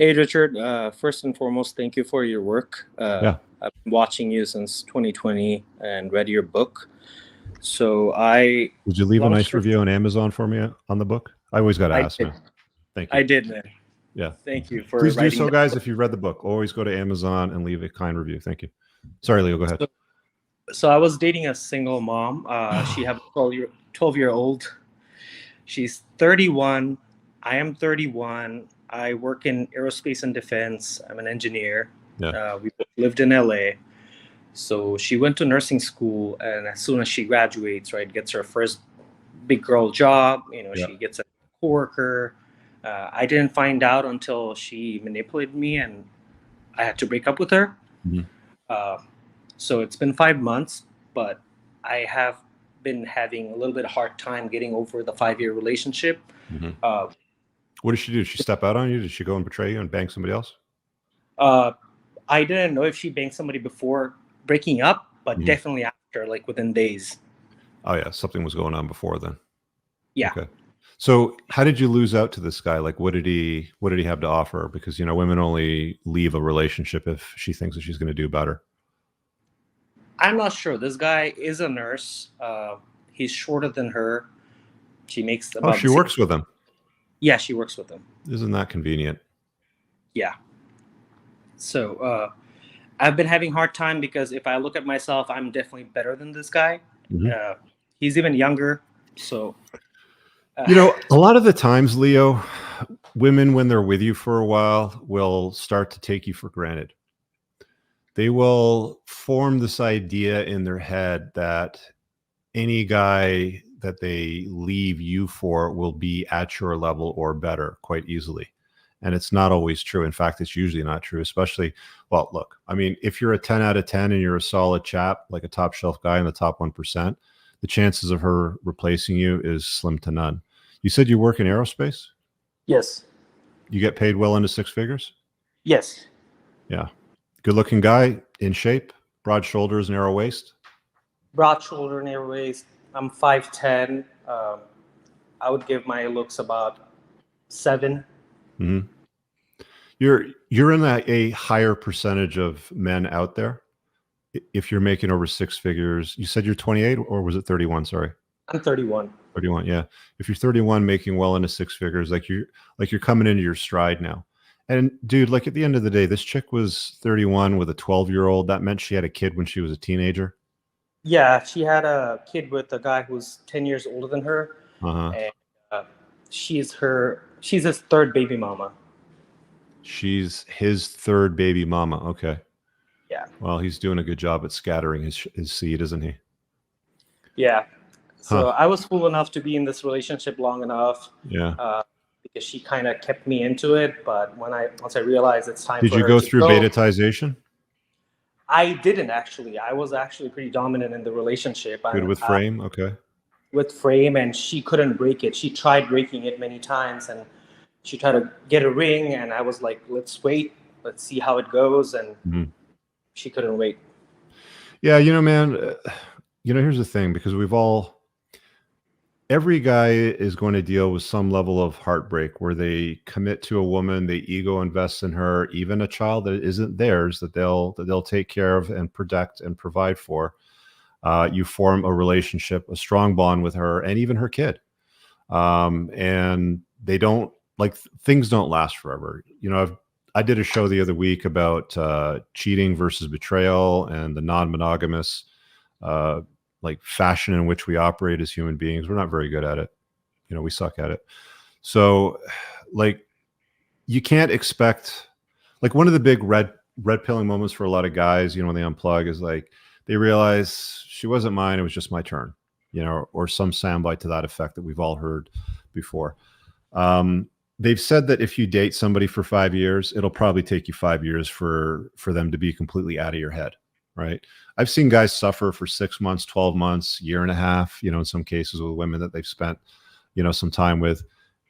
Hey, Richard. First and foremost, thank you for your work. Yeah. I've been watching you since 2020 and read your book. So I, Would you leave a long nice story, review on Amazon for me on the book? I always got to I ask, did. man. Thank you. I did, man. Yeah. Thank you for Please do writing so, that guys. book. If you read the book, always go to Amazon and leave a kind review. Thank you. Sorry, Leo, go ahead. So I was dating a single mom. She have a 12-year-old. She's 31. I am 31. I work in aerospace and defense. I'm an engineer. Yeah. We both lived in LA. So she went to nursing school, and as soon as she graduates, right, gets her first big girl job. Yeah. She gets a coworker. I didn't find out until she manipulated me, and I had to break up with her. Mhm. So it's been 5 months, but I have been having a little bit hard time getting over the 5-year relationship. Mhm. Uh, What did she do? Did she step out on you? Did she go and betray you and bang somebody else? I didn't know if she banged somebody before breaking up, but Mhm. definitely after, like within days. Oh yeah, something was going on before then. Yeah. Okay. So how did you lose out to this guy? Like, what did he have to offer? Because women only leave a relationship if she thinks that she's going to do better. I'm not sure. This guy is a nurse. He's shorter than her. She makes Oh, about she the same. works with him. Yeah, she works with him. Isn't that convenient? Yeah. So I've been having a hard time because if I look at myself, I'm definitely better than this guy. Mhm. He's even younger. So A lot of the times, Leo, women, when they're with you for a while, will start to take you for granted. They will form this idea in their head that any guy that they leave you for will be at your level or better quite easily. And it's not always true. In fact, it's usually not true, especially, well, look, I mean, if you're a 10 out of 10 and you're a solid chap, like a top shelf guy in the top 1%, the chances of her replacing you is slim to none. You said you work in aerospace? yes. You get paid well into six figures? Yes. Yeah. Good looking guy, in shape, broad shoulders, narrow waist. Broad shoulder, narrow waist. I'm 5'10". I would give my looks about 7. Mm-hmm. You're in a higher percentage of men out there. If you're making over six figures, you said you're 28 or was it 31? Sorry. I'm 31. 31. Yeah. If you're 31 making well into six figures, like you're coming into your stride now. And dude, like at the end of the day, this chick was 31 with a 12-year-old. That meant she had a kid when she was a teenager. Yeah, she had a kid with a guy who's 10 years older than her. Uh-huh. And she's his third baby mama. She's his third baby mama. Okay. Yeah. Well, he's doing a good job at scattering his seed, isn't he? Yeah. So Huh. I was fool enough to be in this relationship long enough. Yeah. Because she kind of kept me into it, but once I realized it's time Did for you her go to through go, betatization? I didn't actually. I was actually pretty dominant in the relationship. Good with frame? Okay. With frame, and she couldn't break it. She tried breaking it many times, and she tried to get a ring, and I was like, let's wait, let's see how it goes, and she couldn't wait. Yeah, man, here's the thing, because every guy is going to deal with some level of heartbreak where they commit to a woman, they ego invest in her, even a child that isn't theirs, that they'll take care of and protect and provide for. You form a relationship, a strong bond with her and even her kid. And they don't, like, things don't last forever. I did a show the other week about cheating versus betrayal and the non-monogamous like fashion in which we operate as human beings. We're not very good at it. We suck at it. So like, you can't expect, like, one of the big red pilling moments for a lot of guys, when they unplug, is like they realize she wasn't mine, it was just my turn, or some soundbite to that effect that we've all heard before. They've said that if you date somebody for 5 years, it'll probably take you 5 years for them to be completely out of your head, right? I've seen guys suffer for 6 months, 12 months, year and a half, in some cases with women that they've spent, some time with.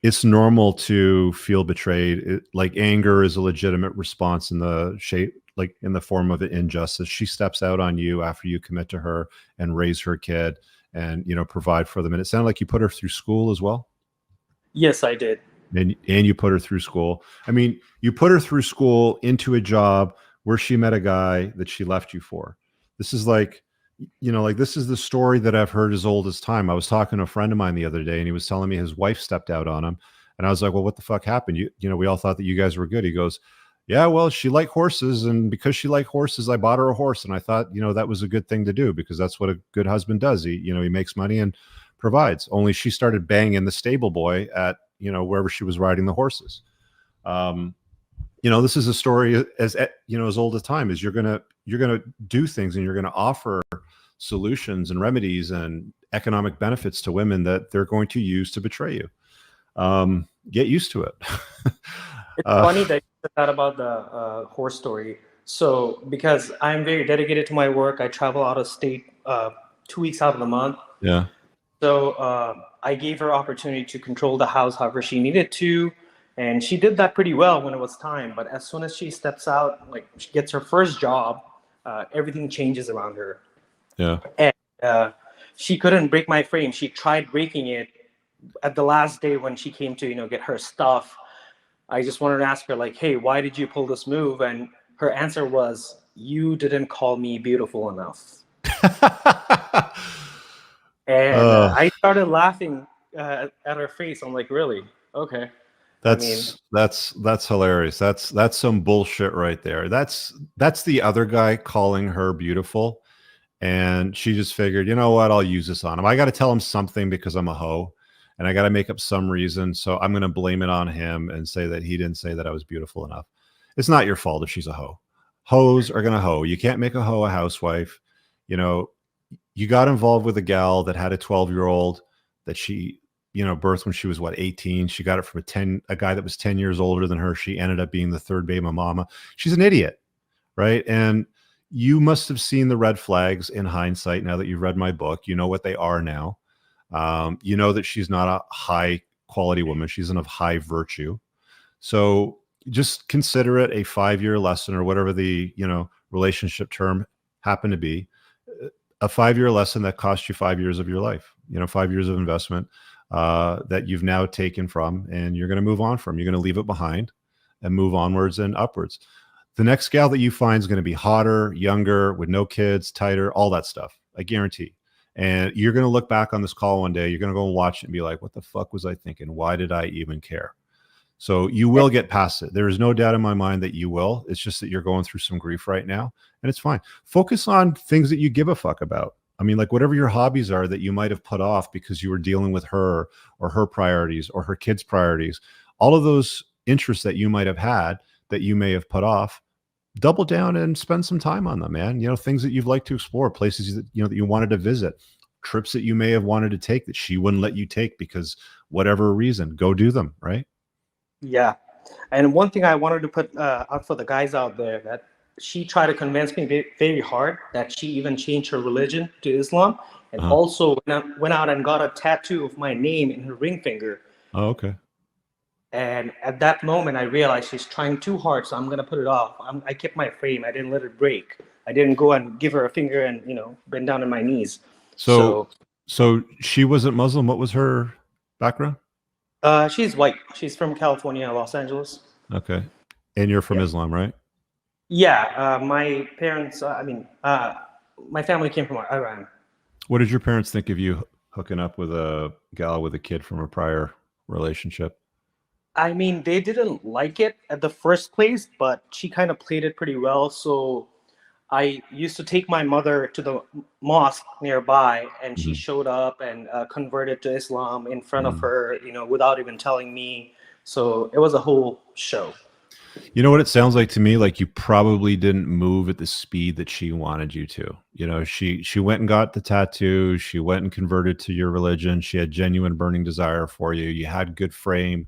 It's normal to feel betrayed. Like, anger is a legitimate response in the shape, like in the form of an injustice. She steps out on you after you commit to her and raise her kid, and provide for them. And it sounded like you put her through school as well. Yes, I did. and you put her through school. I mean, you put her through school into a job where she met a guy that she left you for. This is like, like this is the story that I've heard as old as time. I was talking to a friend of mine the other day, and he was telling me his wife stepped out on him, and I was like, "Well, what the fuck happened? We all thought that you guys were good." He goes, "Yeah, well, she liked horses, and because she liked horses, I bought her a horse, and I thought, that was a good thing to do because that's what a good husband does. He makes money and provides. Only she started banging the stable boy at wherever she was riding the horses. This is a story as old as time. Is you're gonna do things and you're gonna offer solutions and remedies and economic benefits to women that they're going to use to betray you. Get used to it. It's funny that you said that about the horse story. So, because I'm very dedicated to my work, I travel out of state 2 weeks out of the month. Yeah. So I gave her opportunity to control the house however she needed to, and she did that pretty well when it was time. But as soon as she steps out, like she gets her first job, everything changes around her. Yeah. And she couldn't break my frame. She tried breaking it at the last day when she came to get her stuff. I just wanted to ask her, like, hey, why did you pull this move? And her answer was, you didn't call me beautiful enough. And I started laughing at her face. I'm like, really? Okay. That's hilarious. That's some bullshit right there. That's the other guy calling her beautiful, and she just figured, you know what, I'll use this on him. I got to tell him something because I'm a hoe, and I got to make up some reason. So I'm going to blame it on him and say that he didn't say that I was beautiful enough. It's not your fault if she's a hoe. Hoes are going to hoe. You can't make a hoe a housewife. You got involved with a gal that had a 12-year-old that she, birthed when she was 18. She got it from a guy that was 10 years older than her. She ended up being the third baby mama. She's an idiot, right? And you must have seen the red flags in hindsight. Now that you've read my book, you know what they are now. You know that she's not a high quality woman. She's of high virtue. So just consider it a 5-year lesson, or whatever the, relationship term happened to be. A 5-year lesson that cost you 5 years of your life, 5 years of investment that you've now taken from, and you're going to move on from. You're going to leave it behind and move onwards and upwards. The next gal that you find is going to be hotter, younger, with no kids, tighter, all that stuff. I guarantee. And you're going to look back on this call one day. You're going to go and watch it and be like, what the fuck was I thinking? Why did I even care? So you will get past it. There is no doubt in my mind that you will. It's just that you're going through some grief right now, and it's fine. Focus on things that you give a fuck about. I mean, like whatever your hobbies are that you might have put off because you were dealing with her or her priorities or her kids' priorities, all of those interests that you might have had that you may have put off, double down and spend some time on them, man. Things that you'd like to explore, places that you wanted to visit, trips that you may have wanted to take that she wouldn't let you take because whatever reason, go do them, right? Yeah. And one thing I wanted to put out for the guys out there, that she tried to convince me very hard that she even changed her religion to Islam, and also went out and got a tattoo of my name in her ring finger. Oh, okay. And at that moment, I realized she's trying too hard, so I'm going to put it off. I kept my frame. I didn't let it break. I didn't go and give her a finger and, bend down on my knees. So she wasn't Muslim. What was her background? She's white. She's from California, Los Angeles. Okay. And you're from Islam, right? Yeah. My parents, my family came from Iran. What did your parents think of you hooking up with a gal with a kid from a prior relationship? I mean, they didn't like it at the first place, but she kind of played it pretty well. So I used to take my mother to the mosque nearby, and she showed up and converted to Islam in front of her, without even telling me. So it was a whole show. You know what it sounds like to me? Like you probably didn't move at the speed that she wanted you to. She went and got the tattoo. She went and converted to your religion. She had genuine burning desire for you. You had good frame.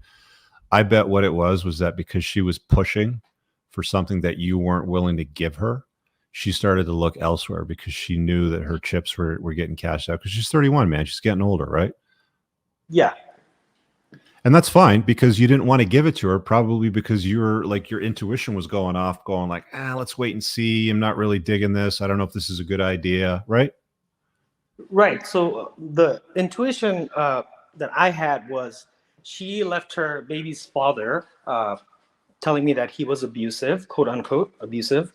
I bet what it was that because she was pushing for something that you weren't willing to give her, she started to look elsewhere because she knew that her chips were getting cashed out, because she's 31, man. She's getting older, right? Yeah. And that's fine, because you didn't want to give it to her, probably because your intuition was going off, going like, let's wait and see. I'm not really digging this. I don't know if this is a good idea, right? Right. So the intuition that I had was, She left her baby's father, telling me that he was abusive, quote unquote abusive.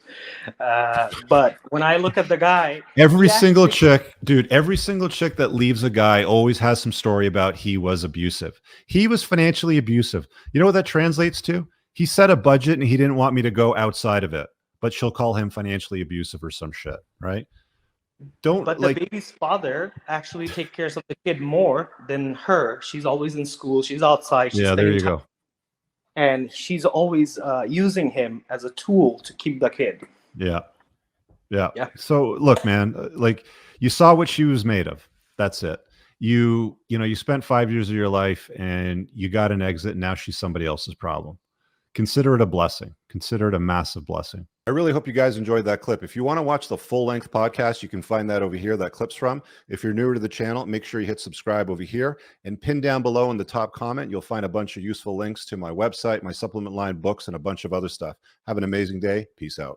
But when I look at the guy, Every he single actually. chick, dude, every single chick that leaves a guy always has some story about he was abusive. He was financially abusive. You know what that translates to? He set a budget and he didn't want me to go outside of it, but she'll call him financially abusive or some shit, right? Don't But the like, baby's father actually take care of the kid more than her. She's always in school. She's outside. She's yeah, there spending you time, go. and she's always using him as a tool to keep the kid. Yeah. Yeah. Yeah. So look, man, like you saw what she was made of. That's it. You spent 5 years of your life and you got an exit. And now she's somebody else's problem. Consider it a blessing. Consider it a massive blessing. I really hope you guys enjoyed that clip. If you want to watch the full length podcast, you can find that over here, that clip's from. If you're newer to the channel, make sure you hit subscribe over here and pin down below in the top comment. You'll find a bunch of useful links to my website, my supplement line books, and a bunch of other stuff. Have an amazing day. Peace out.